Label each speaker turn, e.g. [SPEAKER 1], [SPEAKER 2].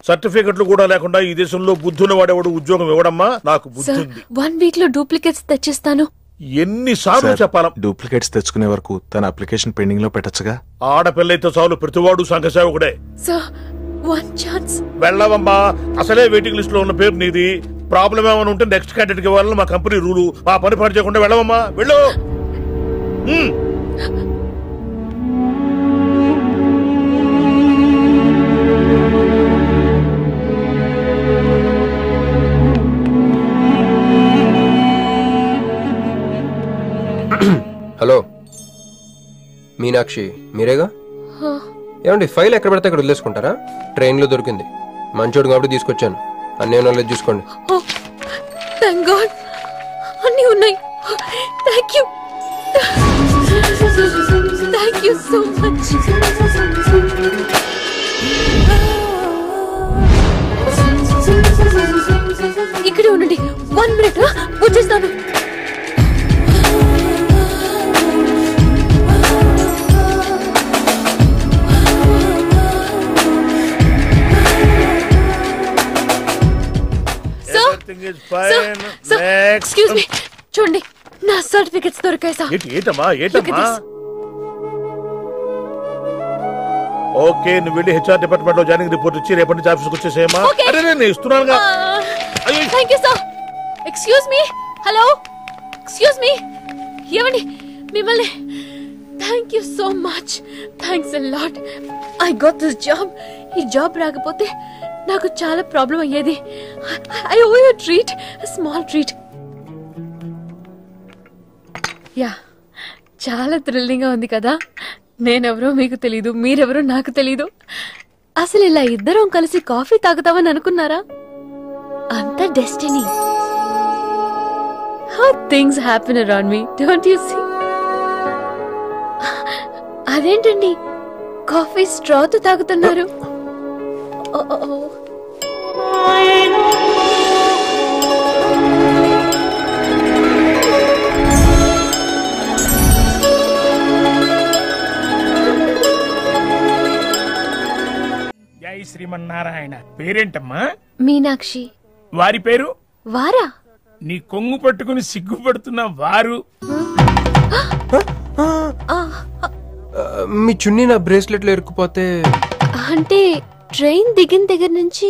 [SPEAKER 1] సర్టిఫికెట్లు కూడా లేకుండా ఈ దేశంలో బుద్ధున్న వాడేవాడు ఉద్యోగం ఇవ్వడమ్మా. నాకు బుద్ధి ఉంది.
[SPEAKER 2] 1 వీక్ లో డూప్లికేట్స్ తెచ్చిస్తాను.
[SPEAKER 1] ఎన్నిసార్లు చెప్పాలా?
[SPEAKER 3] డూప్లికేట్స్ తెచ్చుకునే వరకు తన అప్లికేషన్ పెండింగ్ లో పెట్టచ్చుగా.
[SPEAKER 1] ఆడపిల్లైతే చాలు, ప్రతివాడు సంఘ సేవకుడే.
[SPEAKER 2] Sir 1 chance.
[SPEAKER 1] వెళ్ళవమ్మా, అసలే వెయిటింగ్ లిస్ట్ లో ఉన్న పేరు నీది. ప్రాబ్లం ఏమైనా ఉంటే నెక్స్ట్ క్యాండిడేట్ కి ఇవ్వాలని మా కంపెనీ రూలు. ఆ పని పాటు చేయకుండా వెళ్ళవమ్మా, వెళ్ళు.
[SPEAKER 4] హలో మీనాక్షి, మీరేగా? ఏమండి, ఫైల్ ఎక్కడ పడితే అక్కడ వదిలేసుకుంటారా? ట్రైన్ లో దొరికింది, మంచోడు కాబట్టి తీసుకొచ్చాను. అన్నీ నాలెడ్జ్ చూసుకోండి.
[SPEAKER 2] థాంక్ గాడ్, అన్నీ ఉన్నాయి. Thank you, thank you so much. ఇక్కడే ఉండండి, 1 మినిట్ వచ్చేస్తాను. ఎక్స్క్యూజ్ మీ, చూడండి నా సర్టిఫికెట్స్ దొరికాయి సార్.
[SPEAKER 1] ఏంటమ్మా? ఓకే, నువ్వు వెళ్ళి హెచ్ఆర్ డిపార్ట్మెంట్ లో జాయినింగ్ రిపోర్ట్ ఇచ్చి రేపటి నుంచి ఆఫీస్కి వచ్చేసేయమ్మా. నేను ఇస్తున్నానుగా.
[SPEAKER 2] Thank you sir. Excuse me, hello, excuse me, ఏమండి మిమ్మల్ని. Thank you so much, thanks a lot. I got this job. ఈ జాబ్ రాకపోతే నాకు చాలా ప్రాబ్లం అయ్యేది. I owe you treat, small treat. Yeah, చాలా థ్రిల్లింగ్ గా ఉంది కదా. నేనెవరో మీకు తెలీదు, మీరెవరో నాకు తెలీదు. అసలు ఇలా ఇద్దరం కలిసి కాఫీ తాగుతామని అనుకున్నారా? అంత destiny. How things happen around me, don't you see? అదేంటండి కాఫీ స్ట్రాతో తాగుతున్నారు?
[SPEAKER 5] జై శ్రీమన్నారాయణ. పేరేంటమ్మా?
[SPEAKER 2] మీనాక్షి.
[SPEAKER 5] వారి పేరు?
[SPEAKER 2] వారా?
[SPEAKER 5] నీ కొంగు పట్టుకుని సిగ్గుపడుతున్న వారు.
[SPEAKER 4] మీ చున్నీ నా బ్రేస్లెట్ లో ఇరుక్కుపోతే
[SPEAKER 2] అంటే ట్రైన్ దిగిన దగ్గర నుంచి